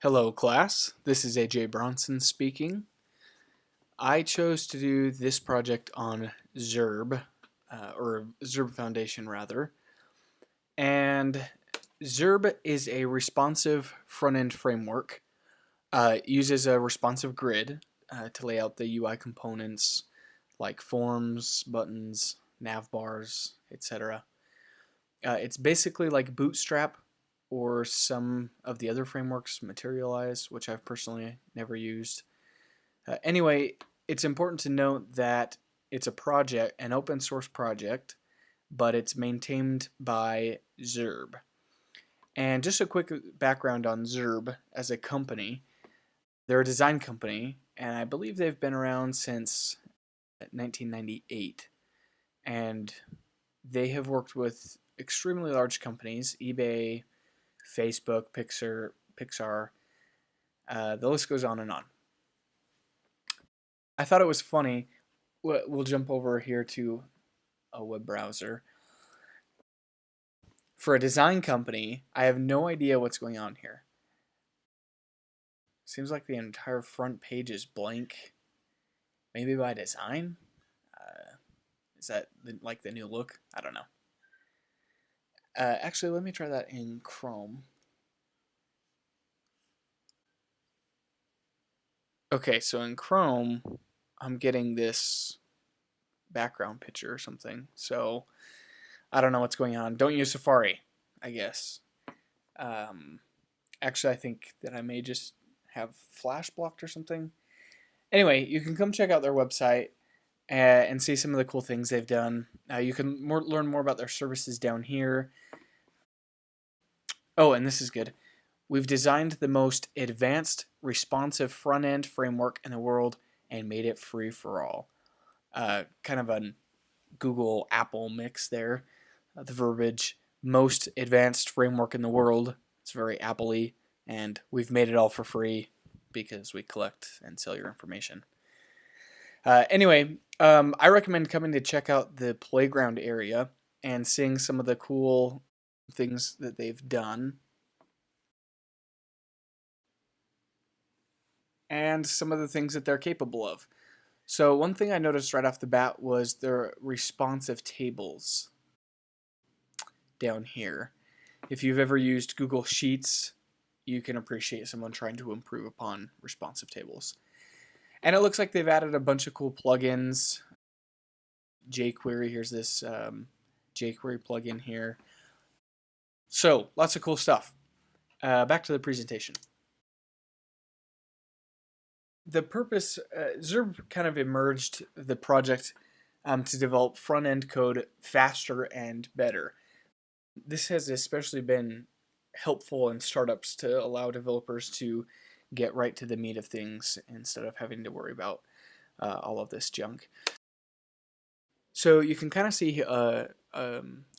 Hello class, this is AJ Bronson speaking. I chose to do this project on Zurb, or Zurb Foundation rather, and Zurb is a responsive front-end framework. It uses a responsive grid to lay out the UI components like forms, buttons, nav bars, etc. It's basically like Bootstrap or some of the other frameworks, Materialize, which I've personally never used. Anyway, it's important to note that it's a project, an open source project, but it's maintained by Zurb. And just a quick background on Zurb as a company. They're a design company, and I believe they've been around since 1998. And they have worked with extremely large companies, eBay, Facebook, Pixar. The list goes on and on. I thought it was funny. We'll jump over here to a web browser. For a design company, I have no idea what's going on here. Seems like the entire front page is blank. Maybe by design? Is that like the new look? I don't know. Actually, let me try that in Chrome. Okay, so in Chrome, I'm getting this background picture or something. So I don't know what's going on. Don't use Safari, I guess. Actually, I think that I may just have Flash blocked or something. Anyway, you can come check out their website and see some of the cool things they've done. You can learn more about their services down here. Oh, and this is good. We've designed the most advanced responsive front-end framework in the world and made it free for all. Kind of a Google Apple mix there. The verbiage, most advanced framework in the world. It's very Apple-y, and we've made it all for free because we collect and sell your information. Anyway, I recommend coming to check out the playground area and seeing some of the cool things that they've done and some of the things that they're capable of. So one thing I noticed right off the bat was their responsive tables down here. If you've ever used Google Sheets, you can appreciate someone trying to improve upon responsive tables. And it looks like they've added a bunch of cool plugins. jQuery, here's this jQuery plugin here. So, lots of cool stuff. Back to the presentation. The purpose, Zurb kind of emerged the project to develop front-end code faster and better. This has especially been helpful in startups to allow developers to get right to the meat of things instead of having to worry about all of this junk. So you can kind of see a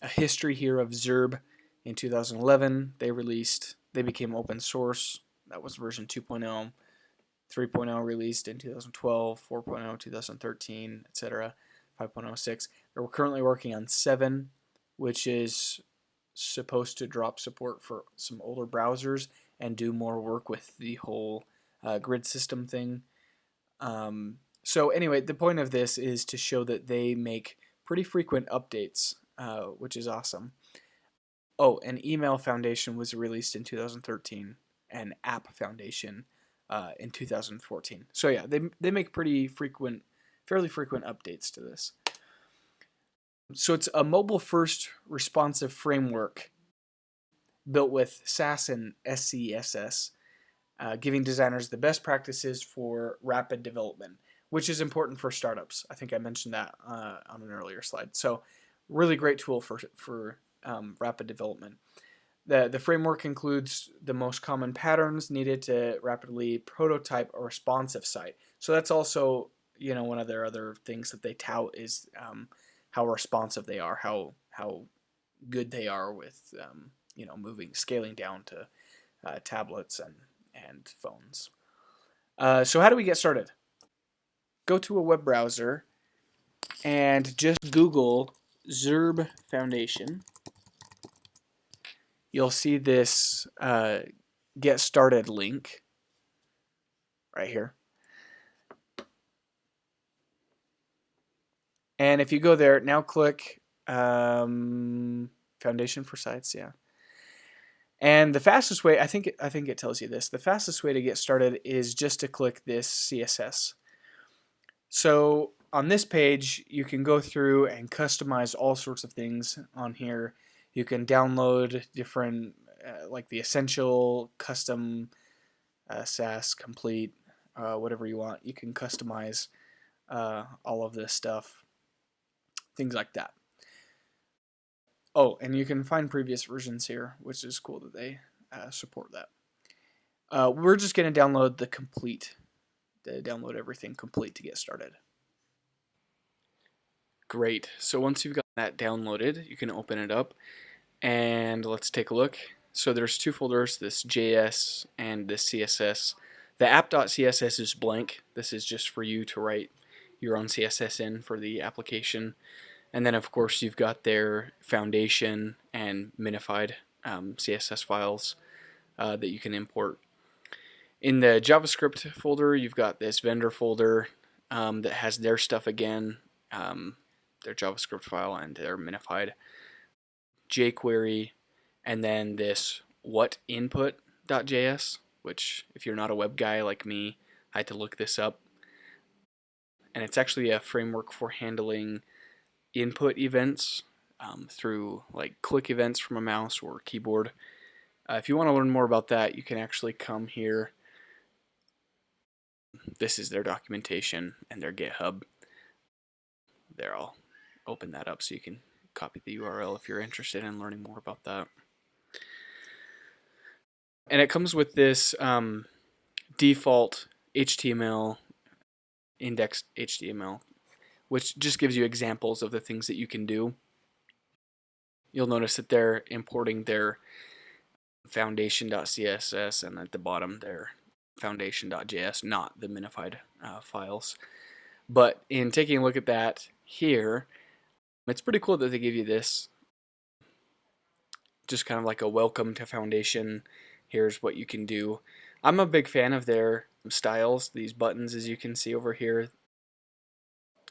history here of Zurb. In 2011, they became open source. That was version 2.0. 3.0 released in 2012, 4.0 2013, etc. 5.06. We're currently working on 7, which is supposed to drop support for some older browsers and do more work with the whole grid system thing. So anyway, the point of this is to show that they make pretty frequent updates, which is awesome. Oh, an email foundation was released in 2013, and app foundation in 2014. So yeah, they make fairly frequent updates to this. So it's a mobile-first responsive framework built with Sass and SCSS, giving designers the best practices for rapid development, which is important for startups. I think I mentioned that on an earlier slide. So really great tool for rapid development. The framework includes the most common patterns needed to rapidly prototype a responsive site. So that's also, one of their other things that they tout is how responsive they are, how good they are with scaling down to tablets and phones. So how do we get started? Go to a web browser and just Google Zurb Foundation. You'll see this get started link right here. And if you go there, now click Foundation for Sites, yeah. And the fastest way, I think it tells you this, the fastest way to get started is just to click this CSS. So on this page, you can go through and customize all sorts of things on here. You can download different, like the Essential, Custom, SAS, Complete, whatever you want. You can customize all of this stuff, things like that. Oh, and you can find previous versions here, which is cool that they support that. We're just going to download the complete, download everything complete to get started. Great. So once you've got that downloaded, you can open it up and let's take a look. So there's two folders, this JS and this CSS. The app.css is blank. This is just for you to write your own CSS in for the application. And then of course you've got their foundation and minified CSS files that you can import. In the JavaScript folder, you've got this vendor folder that has their stuff again, their JavaScript file and their minified jQuery, and then this whatinput.js, which if you're not a web guy like me, I had to look this up. And it's actually a framework for handling input events through like click events from a mouse or keyboard. If you want to learn more about that, you can actually come here. This is their documentation and their GitHub. There, I'll open that up so you can copy the URL if you're interested in learning more about that. And it comes with this default HTML, indexed HTML, which just gives you examples of the things that you can do. You'll notice that they're importing their foundation.css and at the bottom their foundation.js, not the minified files. But in taking a look at that here, it's pretty cool that they give you this, just kind of like a welcome to Foundation. Here's what you can do. I'm a big fan of their styles, these buttons as you can see over here,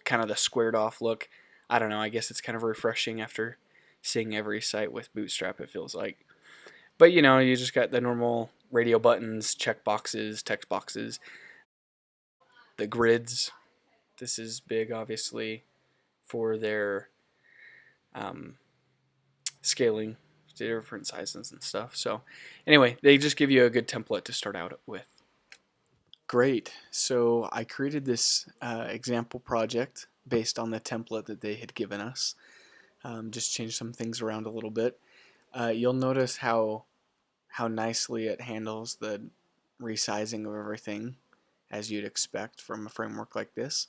kind of the squared off look. I don't know, I guess it's kind of refreshing after seeing every site with Bootstrap, it feels like. But you know, you just got the normal radio buttons, check boxes, text boxes, the grids. This is big, obviously, for their scaling to different sizes and stuff. So anyway, they just give you a good template to start out with. Great. So I created this example project based on the template that they had given us. Just changed some things around a little bit. You'll notice how nicely it handles the resizing of everything, as you'd expect from a framework like this.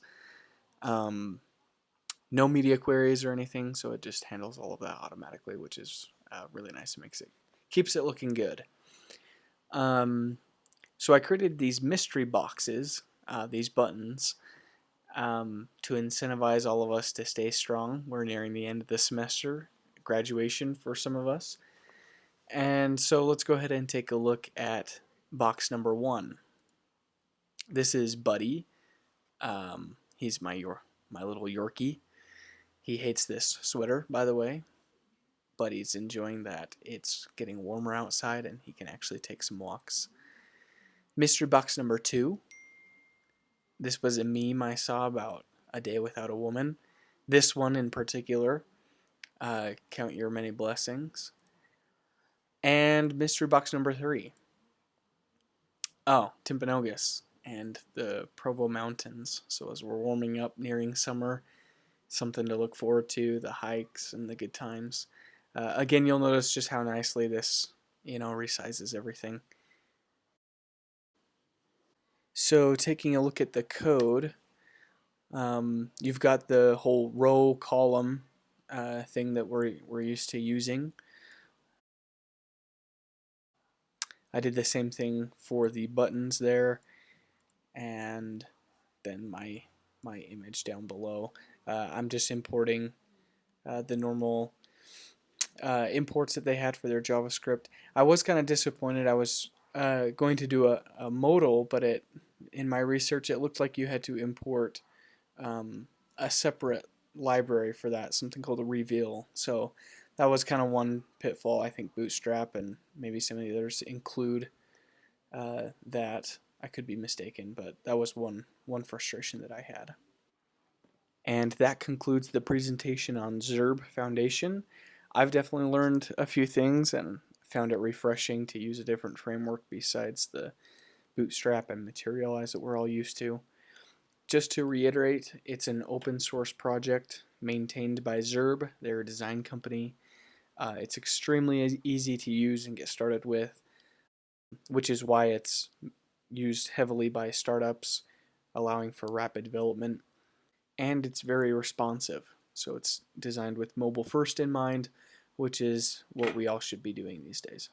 No media queries or anything, so it just handles all of that automatically, which is really nice. It keeps it looking good. So I created these mystery boxes, these buttons, to incentivize all of us to stay strong. We're nearing the end of the semester, graduation for some of us. And so let's go ahead and take a look at box number 1. This is Buddy. He's my little Yorkie. He hates this sweater, by the way, but he's enjoying that it's getting warmer outside and he can actually take some walks. Mystery box number 2. This was a meme I saw about a day without a woman. This one in particular, count your many blessings. And mystery box number 3. Oh, Timpanogos and the Provo Mountains. So as we're warming up, nearing summer, something to look forward to, the hikes and the good times. Again, you'll notice just how nicely this, resizes everything. So taking a look at the code, you've got the whole row column thing that we're used to using. I did the same thing for the buttons there, and then my image down below. I'm just importing the normal imports that they had for their JavaScript. I was kind of disappointed. I was going to do a modal, but in my research it looked like you had to import a separate library for that, something called a reveal. So that was kind of one pitfall. I think Bootstrap and maybe some of the others include that. I could be mistaken, but that was one frustration that I had. And that concludes the presentation on Zurb Foundation. I've definitely learned a few things and found it refreshing to use a different framework besides the Bootstrap and Materialize that we're all used to. Just to reiterate, it's an open source project maintained by Zurb. They're a design company. It's extremely easy to use and get started with, which is why it's used heavily by startups, allowing for rapid development. And it's very responsive. So it's designed with mobile first in mind, which is what we all should be doing these days.